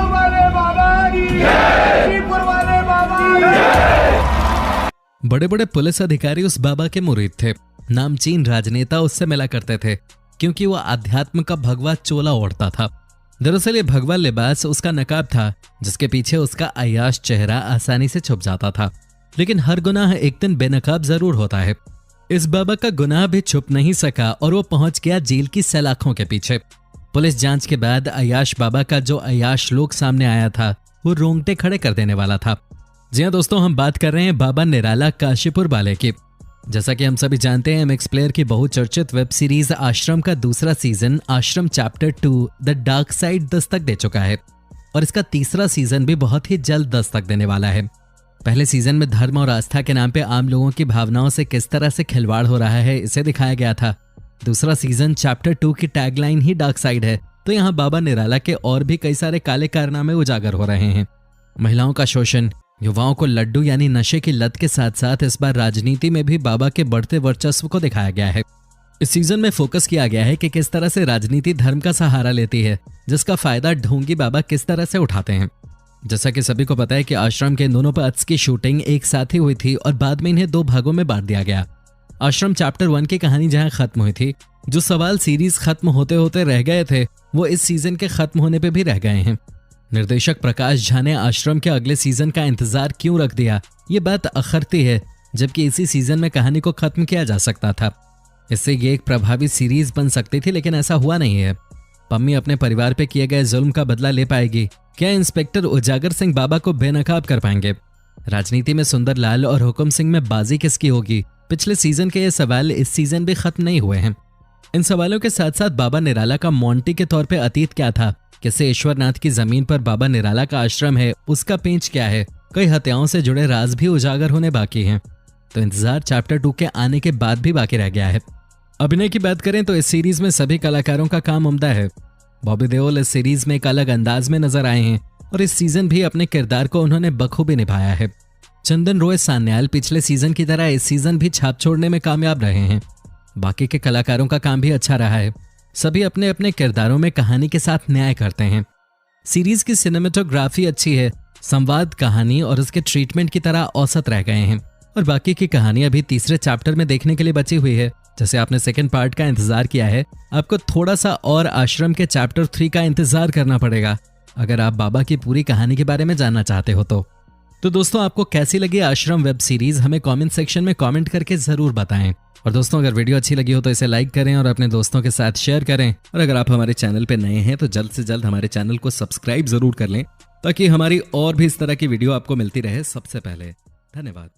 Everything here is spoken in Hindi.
वाले बाबा की जय, श्रीपुर वाले बाबा की जय। बड़े बड़े पुलिस अधिकारी उस बाबा के मुरीद थे। नामचीन राजनेता उससे मिला करते थे क्योंकि वो अध्यात्म का भगवा चोला ओढ़ता था। दरअसल ये भगवा लिबास उसका नकाब था जिसके पीछे उसका अय्याश चेहरा आसानी से छुप जाता था। लेकिन हर गुनाह एक दिन बेनकाब जरूर होता है। इस बाबा का गुनाह भी छुप नहीं सका और वो पहुंच गया जेल की सलाखों के पीछे। पुलिस जांच के बाद अय्याश बाबा का जो अय्याश लोग सामने आया था वो रोंगटे खड़े कर देने वाला था। जी हाँ दोस्तों, हम बात कर रहे हैं बाबा निराला काशीपुर वाले की। जैसा कि हम सभी जानते हैं, एमएक्स प्लेयर की बहुचर्चित वेब सीरीज आश्रम का दूसरा सीजन आश्रम chapter 2 the dark side Dastak दे चुका है और इसका तीसरा सीजन भी बहुत ही जल्द दस्तक देने वाला है। पहले सीजन में धर्म और आस्था के नाम पे आम लोगों की भावनाओं से किस तरह से खिलवाड़ हो रहा है इसे दिखाया गया था। दूसरा सीजन चैप्टर 2 की टैगलाइन ही डार्क साइड है, तो यहाँ बाबा निराला के और भी कई सारे काले कारनामे उजागर हो रहे हैं। महिलाओं का शोषण, युवाओं को लड्डू यानी नशे की लत के साथ साथ इस बार राजनीति में भी बाबा के बढ़ते वर्चस्व को दिखाया गया है। इस सीजन में फोकस किया गया है कि किस तरह से राजनीति धर्म का सहारा लेती है, जिसका फायदा ढोंगी बाबा किस तरह से उठाते हैं। जैसा कि सभी को पता है कि आश्रम के दोनों पार्ट्स की शूटिंग एक साथ ही हुई थी और बाद में इन्हें 2 भागों में बांट दिया गया। आश्रम चैप्टर 1 की कहानी जहां खत्म हुई थी, जो सवाल सीरीज खत्म होते होते रह गए थे वो इस सीजन के खत्म होने पे भी रह गए हैं। निर्देशक प्रकाश झा ने आश्रम के अगले सीजन का इंतजार क्यों रख दिया, ये बात अखरती है, जबकि इसी सीजन में कहानी को खत्म किया जा सकता था। इससे ये एक प्रभावी सीरीज बन सकती थी, लेकिन ऐसा हुआ नहीं है। पम्मी अपने परिवार पे किए गए जुल्म का बदला ले पाएगी? क्या इंस्पेक्टर उजागर सिंह बाबा को बेनकाब कर पाएंगे? राजनीति में सुंदर लाल और हुकुम सिंह में बाजी किसकी होगी? पिछले सीजन के ये सवाल इस सीजन भी खत्म नहीं हुए हैं। इन सवालों के साथ साथ बाबा निराला का मोंटी के तौर पे अतीत क्या था? किससे ईश्वरनाथ की जमीन पर बाबा निराला का आश्रम है, उसका पेंच क्या है? कई हत्याओं से जुड़े राज भी उजागर होने बाकी हैं। तो इंतजार चैप्टर 2 के आने के बाद भी बाकी रह गया है। अभिनय की बात करें तो इस सीरीज में सभी कलाकारों का काम उम्दा है। बॉबी देओल इस सीरीज में एक अलग अंदाज में नजर आए हैं और इस सीजन भी अपने किरदार को उन्होंने बखूबी निभाया है। चंदन रॉय सान्याल पिछले सीजन की तरह इस सीजन भी छाप छोड़ने में कामयाब रहे हैं। बाकी के कलाकारों का काम भी अच्छा रहा है। सभी अपने अपने किरदारों में कहानी के साथ न्याय करते हैं। सीरीज की सिनेमेटोग्राफी अच्छी है, संवाद कहानी और उसके ट्रीटमेंट की तरह औसत रह गए हैं और बाकी की कहानी अभी तीसरे चैप्टर में देखने के लिए बची हुई है। जैसे आपने सेकंड पार्ट का इंतजार किया है, आपको थोड़ा सा और आश्रम के चैप्टर 3 का इंतजार करना पड़ेगा अगर आप बाबा की पूरी कहानी के बारे में जानना चाहते हो तो दोस्तों, आपको कैसी लगी आश्रम वेब सीरीज हमें कमेंट सेक्शन में कमेंट करके जरूर बताएं। और दोस्तों, अगर वीडियो अच्छी लगी हो तो इसे लाइक करें और अपने दोस्तों के साथ शेयर करें। और अगर आप हमारे चैनल पे नए हैं तो जल्द से जल्द हमारे चैनल को सब्सक्राइब जरूर कर लें ताकि हमारी और भी इस तरह की वीडियो आपको मिलती रहे सबसे पहले। धन्यवाद।